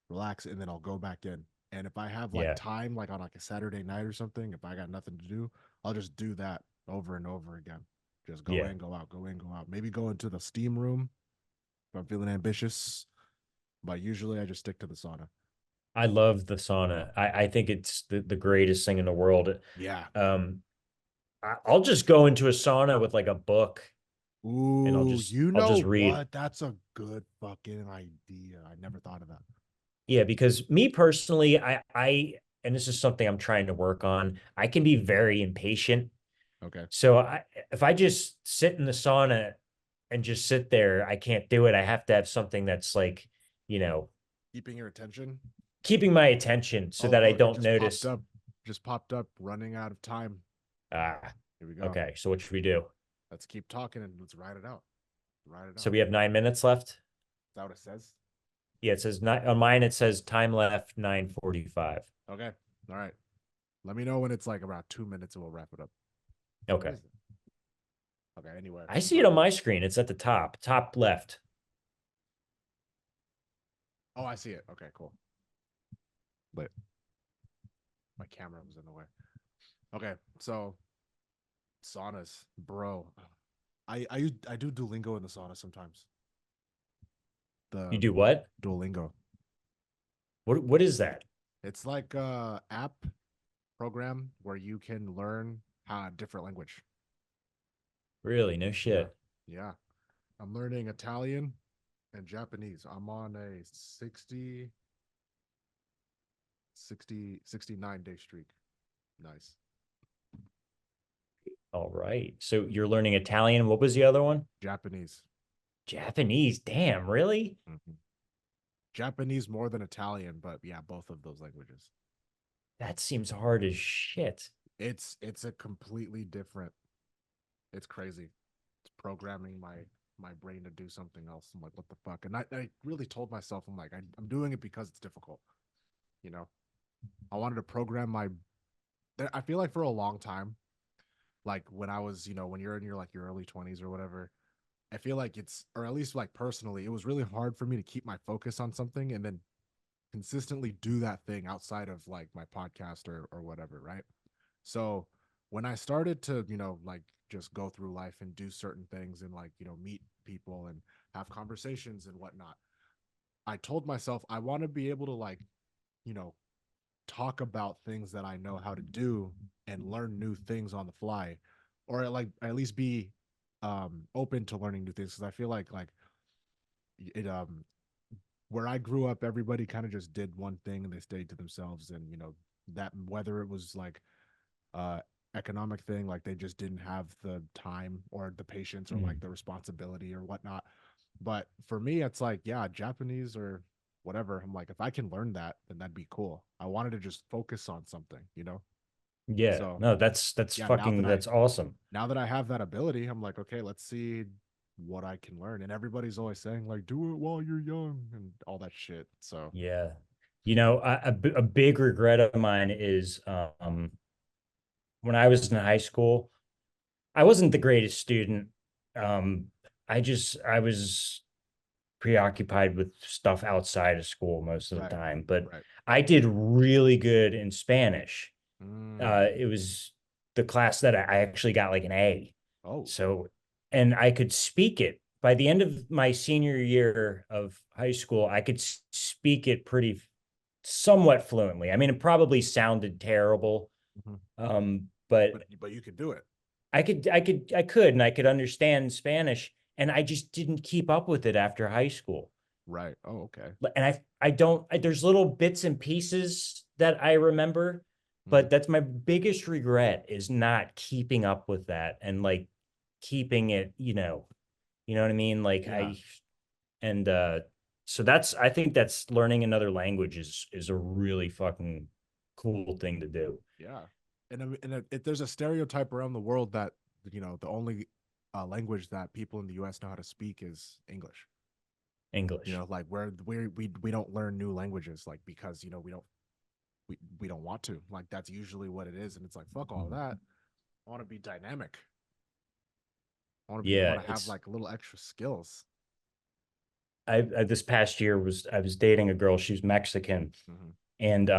relax, and then I'll go back in. And if I have like Yeah. time, like on like a Saturday night or something, if I got nothing to do, I'll just do that over and over again. Just go Yeah. in, go out, go in, go out. Maybe go into the steam room if I'm feeling ambitious, but usually I just stick to the sauna. I love the sauna. I think it's the greatest thing in the world. Yeah. Um, I'll just go into a sauna with like a book and Ooh, you I'll know just read. what? That's a good fucking idea. I never thought of that. Yeah, because me personally, and this is something I'm trying to work on. I can be very impatient. Okay. So if I just sit in the sauna and just sit there, I can't do it. I have to have something that's like, you know, Keeping your attention. keeping my attention so Oh, that I look, it don't just popped notice. up. Just popped up, running out of time. Ah, Here we go. okay. So what should we do? Let's keep talking and let's ride it out. Ride it So out. we have 9 minutes left. Is that what it says? Yeah, it says not on mine. It says time left 9:45. Okay. All right. Let me know when it's like about 2 minutes and we'll wrap it up. What Okay. is it? Okay. Anyway, I see it but on my screen. It's at the top left. oh, I see it. Okay, cool. Lit. My camera was in the way. Okay, so saunas, bro. I do Duolingo in the sauna sometimes. You The do what? Duolingo. What is that? It's like a app program where you can learn different language. Really? No Yeah. shit. Yeah. I'm learning Italian and Japanese. I'm on a 69 day streak. Nice. All right. So you're learning Italian. What was the other one? Japanese. Japanese. Damn, really? Mhm. Japanese more than Italian, but yeah, both of those languages. That seems hard as shit. It's a completely different. It's crazy. It's programming my brain to do something else. I'm like, what the fuck? And I really told myself, I'm like, I'm doing it because it's difficult. You know, I wanted to program my. I feel like for a long time, like when I was, when you're in your like your early 20s or whatever, I feel like it's, or at least like personally, it was really hard for me to keep my focus on something and then consistently do that thing outside of like my podcast or whatever, right? So when I started to, like just go through life and do certain things and like, meet people and have conversations and whatnot, I told myself I want to be able to like, you know, talk about things that I know how to do and learn new things on the fly, or like at least be open to learning new things. Because I feel like it where I grew up, everybody kind of just did one thing and they stayed to themselves, and that whether it was like uh economic thing, like they just didn't have the time or the patience or like Mm. the responsibility or whatnot. But for me, it's like, yeah, Japanese or whatever. I'm like, if I can learn that, then that'd be cool. I wanted to just focus on something. Yeah. So No, that's yeah, fucking that's awesome. now that I have that ability, I'm like, okay, let's see what I can learn. And everybody's always saying like, do it while you're young and all that shit. So Yeah. A big regret of mine is when I was in high school, I wasn't the greatest student. Um, I was preoccupied with stuff outside of school most of the right, time, but right. I did really good in Spanish. Mm. It was the class that I actually got like an A. Oh. So, and I could speak it. By the end of my senior year of high school, I could speak it pretty somewhat fluently. I mean, it probably sounded terrible, Mhm. but But you could do it. and I could understand Spanish, and I just didn't keep up with it after high school. Right. Oh, okay. And I don't, there's little bits and pieces that I remember, Mhm. but that's my biggest regret is not keeping up with that and like keeping it, you know what I mean? Yeah. And so I think that's learning another language is a really fucking cool thing to do. Yeah. There's a stereotype around the world that the only language that people in the U.S. know how to speak is English. English. Like we don't learn new languages like because we don't want to. Like that's usually what it is, and it's like fuck all that. I want to be dynamic. I Yeah, want to have like little extra skills. I this past year I was dating a girl. She was Mexican, Hmm. and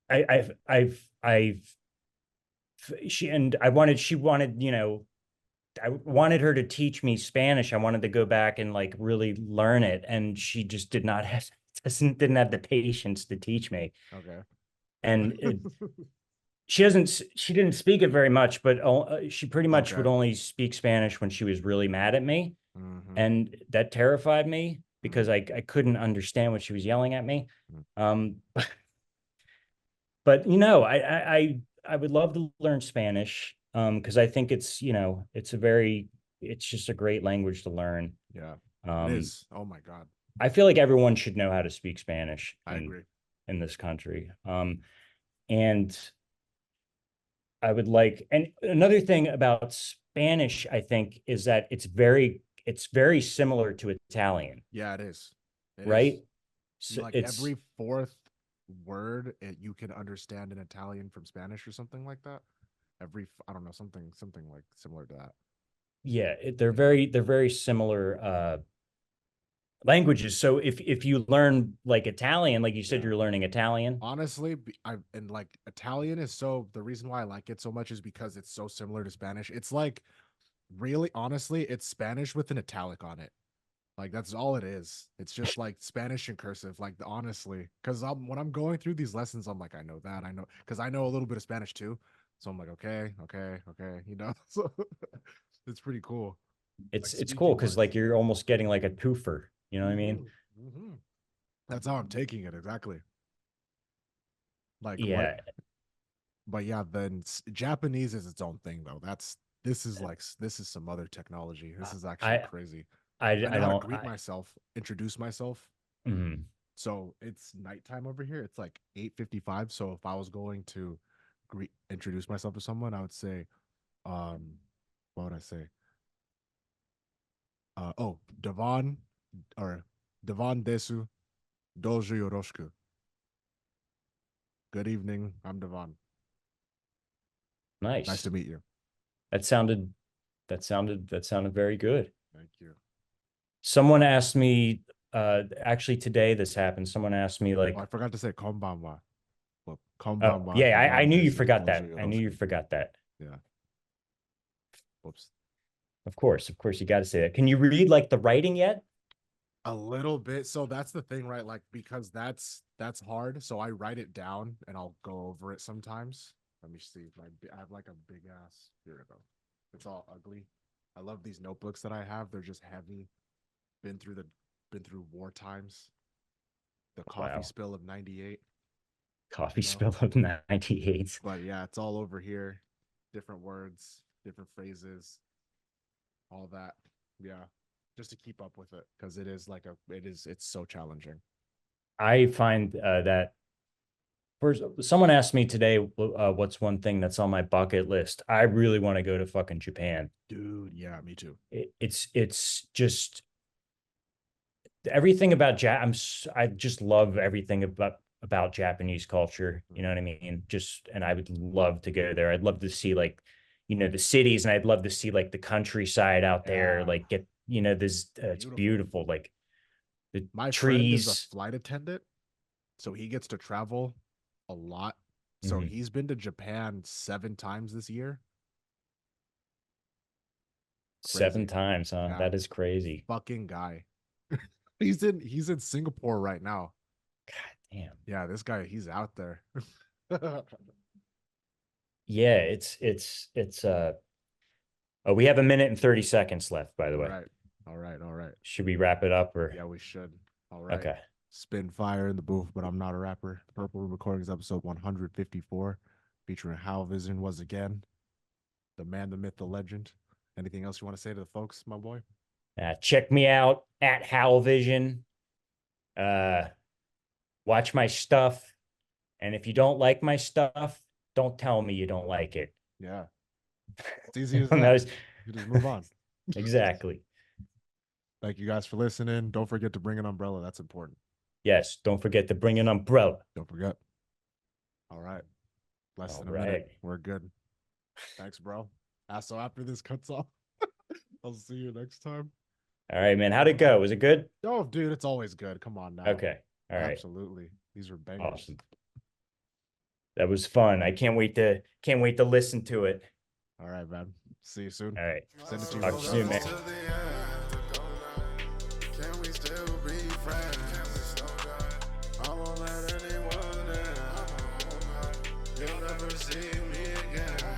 I've she and she wanted, I wanted her to teach me Spanish. I wanted to go back and like really learn it, and she just did not have didn't have the patience to teach me. Okay. And she didn't speak it very much, but she pretty much would Okay. only speak Spanish when she was really mad at me, Hmm. and that terrified me because Hmm. I couldn't understand what she was yelling at me. Hmm. Um, but I would love to learn Spanish because I think it's just a great language to learn. Yeah. It Um, is. Oh my god. I feel like everyone should know how to speak Spanish I agree. in this country. And and another thing about Spanish, I think, is that it's very similar to Italian, Yeah, it is. It is. right? So Like it's every fourth word you can understand in Italian from Spanish or something like that. I don't know, something like similar to that. yeah, they're very similar languages. So if you learn like Italian, like you said, Yeah. you're learning Italian. Honestly, I and like Italian is so the reason why I like it so much is because it's so similar to Spanish. It's like really honestly, it's Spanish with an italic on it. Like that's all it is. It's just like Spanish and cursive. Like honestly, because when I'm going through these lessons, I'm like, I know that, I know, because I know a little bit of Spanish too. So I'm like, okay, okay, okay, you know. So it's pretty cool. Like It's cool speaking because wise. like you're almost getting like a twofer. You know what I mean? Hmm. That's how I'm taking it exactly. Like what? Yeah, But yeah, then Japanese is its own thing though. This is some other technology. This is actually I crazy. I I know how to don't greet myself, introduce myself. mhm. So it's nighttime over here. It's like 8:55. So if I was going to introduce myself to someone, I would say, um, what would I say? Devon or Devon Desu Dojo Yoroshiku. Good evening. I'm Devon. Nice Nice. to meet you. That sounded that sounded very good. Thank you. Someone asked me actually today this happened. Someone asked me Oh, like I forgot to say konbanwa. Well, oh konbanwa yeah, I Devon knew you Desu forgot Dojo that. I knew you Yoroshiku. forgot that. Yeah. Whoops. Of course, you got to say that. Can you read like the writing yet? A little bit. So that's the thing, right? Like because that's hard. So I write it down and I'll go over it sometimes. Let me see. I have like a big ass. Here we go. It's all ugly. I love these notebooks that I have. They're just heavy. Been through the been through war times. The coffee Wow. spill of '98. Coffee You know. spill of 98. But yeah, it's all over here. Different words, different phrases, all that. Yeah, just to keep up with it because it's so challenging. I find that first someone asked me today what's one thing that's on my bucket list. I really want to go to fucking Japan. Dude, yeah, me too. It's just everything about I just love everything about Japanese culture. You know what I mean? Just and I would love to go there. I'd love to see like, you know, the cities, and I'd love to see like the countryside out there. Yeah, Like get you know this it's beautiful. beautiful. Like the My friend is a trees. flight attendant, so he gets to travel a lot. So Mhm. he's been to Japan 7 times this year. Seven Crazy. times, huh? Yeah, That is crazy. fucking guy. He's in Singapore right now. God damn. Yeah, this guy, he's out there. Yeah, oh, we have a minute and 30 seconds left, by the All way. right. All right. All right. Should we wrap it up or Yeah, we should. All right. okay. Spin fire in the booth, but I'm not a rapper. Purple Room Recordings episode 154, featuring Howlvision was again. The man, the myth, the legend. Anything else you want to say to the folks, my boy? Check me out at Howlvision. Uh, watch my stuff. And if you don't like my stuff, don't tell me you don't like it. Yeah. It's easy as That that. was You just move on. exactly. Thank you guys for listening. Don't forget to bring an umbrella. That's important. Yes. Don't forget to bring an umbrella. Don't forget. All right. Less All than a right. minute. We're good. Thanks, bro. So after this cuts off, I'll see you next time. All right, man. How'd it go? Was it good? Oh, dude, it's always good. Come on now. Okay. All right. Absolutely. These are bangers. Awesome. That was fun. I can't wait to listen to it. All right, man. See you soon. All right. Send it to you. Talk to you soon, man. Can we still be friends? I won't let anyone in. You'll never see me again.